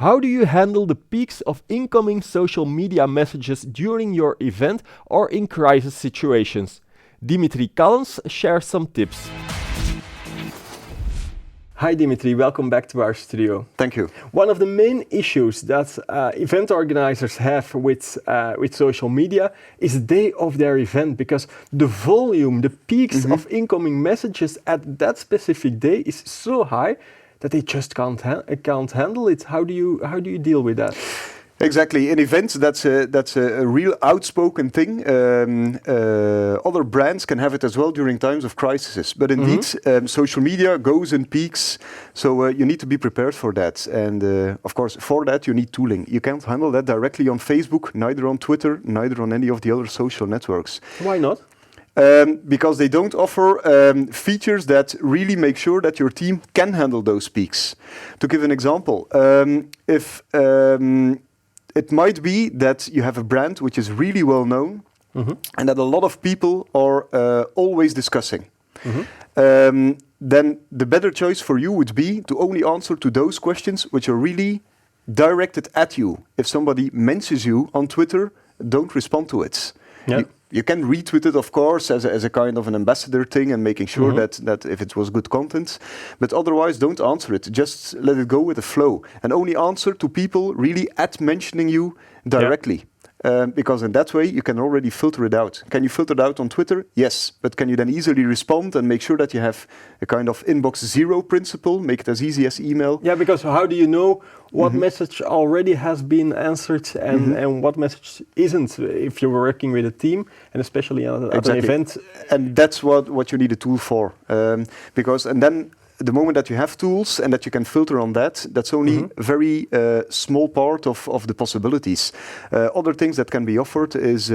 How do you handle the peaks of incoming social media messages during your event or in crisis situations? Dimitri Callens shares some tips. Hi Dimitri, welcome back to our studio. Thank you. One of the main issues that event organizers have with social media is the day of their event, because the volume, the peaks of incoming messages at that specific day is so high that they just can't handle it. How do you deal with that? Exactly. In events, that's a real outspoken thing. Other brands can have it as well during times of crises. But indeed, social media goes in peaks, so you need to be prepared for that. And of course, for that, you need tooling. You can't handle that directly on Facebook, neither on Twitter, neither on any of the other social networks. Why not? Because they don't offer features that really make sure that your team can handle those peaks. To give an example, it might be that you have a brand which is really well known and that a lot of people are always discussing. Then the better choice for you would be to only answer to those questions which are really directed at you. If somebody mentions you on Twitter, don't respond to it. Yeah. You can retweet it, of course, as a kind of an ambassador thing and making sure that if it was good content. But otherwise, don't answer it. Just let it go with the flow. And only answer to people really at mentioning you directly. Yeah. Because in that way, you can already filter it out. Can you filter it out on Twitter? Yes. But can you then easily respond and make sure that you have a kind of inbox zero principle, make it as easy as email? Yeah, because how do you know what message already has been answered and what message isn't if you're working with a team and especially at an event? And that's what you need a tool for. And then the moment that you have tools and that you can filter on that, that's only a very small part of the possibilities. Other things that can be offered is,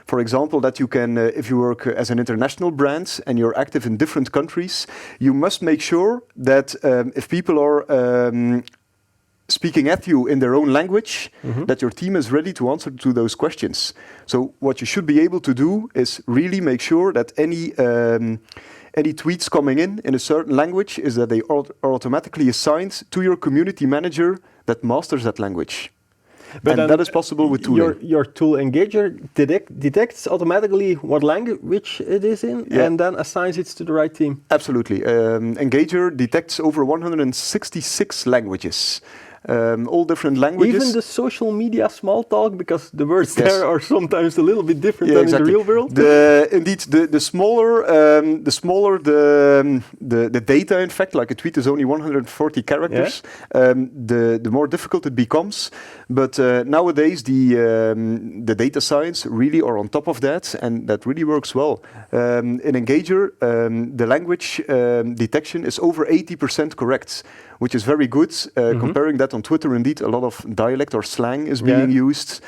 for example, that you can, if you work as an international brand and you're active in different countries, you must make sure that if people are speaking at you in their own language, that your team is ready to answer to those questions. So what you should be able to do is really make sure that any tweets coming in a certain language is that they are automatically assigned to your community manager that masters that language. But that is possible with tooling. Your tool Engager detects automatically what language it is in and then assigns it to the right team. Absolutely. Engager detects over 166 languages. All different languages. Even the social media small talk, because the words there are sometimes a little bit different than in the real world. Indeed, the smaller the data, in fact, like a tweet is only 140 characters, the more difficult it becomes. But nowadays, the data science really are on top of that, and that really works well. In Engager, the language detection is over 80% correct, which is very good. Comparing that on Twitter, indeed, a lot of dialect or slang is being used.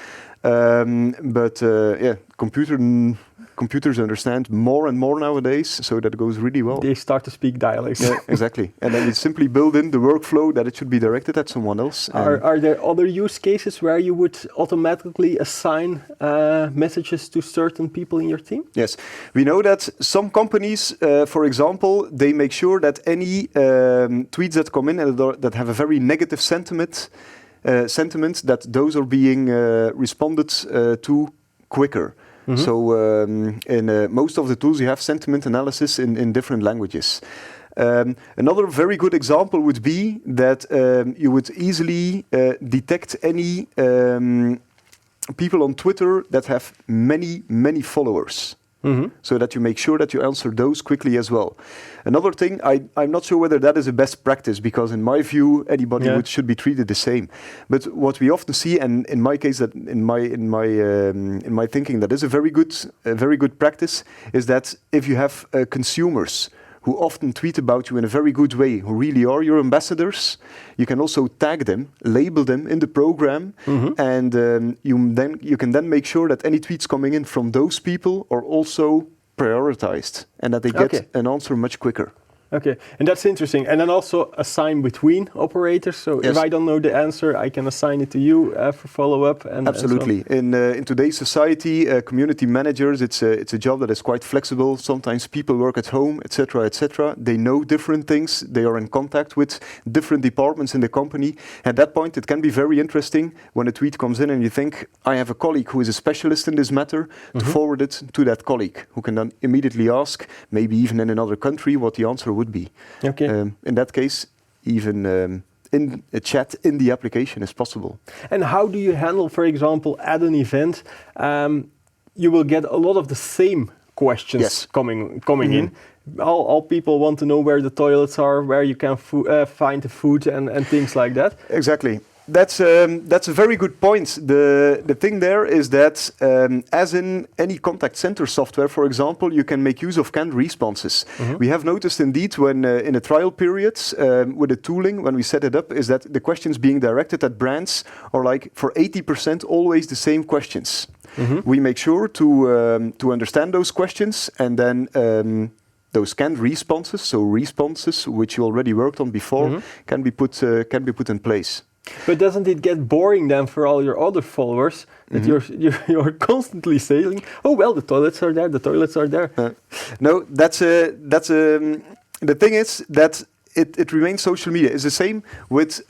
Computers understand more and more nowadays, so that goes really well. They start to speak dialects. Yeah, exactly. And then you simply build in the workflow that it should be directed at someone else. Are there other use cases where you would automatically assign messages to certain people in your team? Yes. We know that some companies, for example, they make sure that any tweets that come in that have a very negative sentiment, that those are being responded to quicker. So in most of the tools you have sentiment analysis in different languages. Another very good example would be that you would easily detect any people on Twitter that have many followers. So that you make sure that you answer those quickly as well. Another thing, I'm not sure whether that is a best practice, because in my view, anybody should be treated the same. But what we often see, and in my case, that in my thinking, that is a very good practice, is that if you have consumers who often tweet about you in a very good way, who really are your ambassadors, you can also tag them, label them in the program, and you can then make sure that any tweets coming in from those people are also prioritized and that they get an answer much quicker. Okay, and that's interesting. And then also assign between operators. So Yes. if I don't know the answer, I can assign it to you for follow-up. And Absolutely. In today's society, community managers, it's a job that is quite flexible. Sometimes people work at home, etc., etc. They know different things. They are in contact with different departments in the company. At that point, it can be very interesting when a tweet comes in and you think, I have a colleague who is a specialist in this matter, to forward it to that colleague, who can then immediately ask, maybe even in another country, what the answer would be. Okay. In that case, even in a chat in the application is possible. And how do you handle, for example, at an event, you will get a lot of the same questions Yes. coming in. All people want to know where the toilets are, where you can find the food and things like that. Exactly. That's a very good point. The thing there is that, as in any contact center software, for example, you can make use of canned responses. We have noticed indeed when in a trial period with the tooling, when we set it up, is that the questions being directed at brands are like for 80% always the same questions. We make sure to understand those questions and then those canned responses, so responses which you already worked on before, can be put in place. But doesn't it get boring then for all your other followers that you're constantly saying, oh well, the toilets are there, the toilets are there? No, the thing is that it remains social media. It's the same with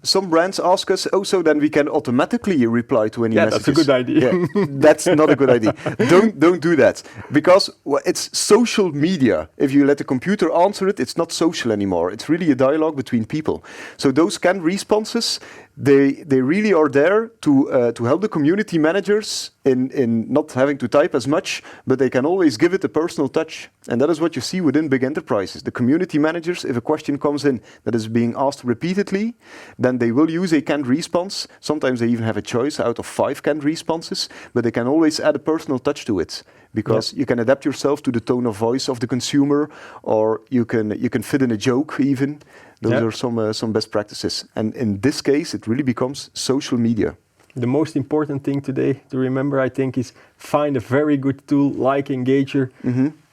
some brands ask us, oh, so then we can automatically reply to any messages. That's a good idea. Yeah, that's not a good idea. Don't do that, because it's social media. If you let the computer answer it, it's not social anymore. It's really a dialogue between people. So those canned responses, they really are there to help the community managers in not having to type as much, but they can always give it a personal touch. And that is what you see within big enterprises. The community managers, if a question comes in that is being asked repeatedly, then they will use a canned response. Sometimes they even have a choice out of 5 canned responses, but they can always add a personal touch to it, because you can adapt yourself to the tone of voice of the consumer, or you can fit in a joke even. Those are some best practices. And in this case, it really becomes social media. The most important thing today to remember, I think, is find a very good tool like Engager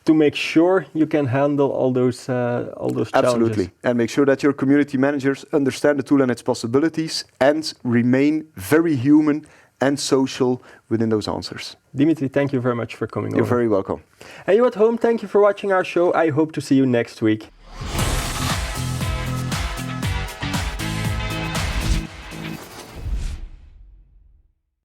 to make sure you can handle all those challenges. Absolutely. And make sure that your community managers understand the tool and its possibilities and remain very human and social within those answers. Dimitri, thank you very much for coming over. You're very welcome. And you at home, thank you for watching our show. I hope to see you next week.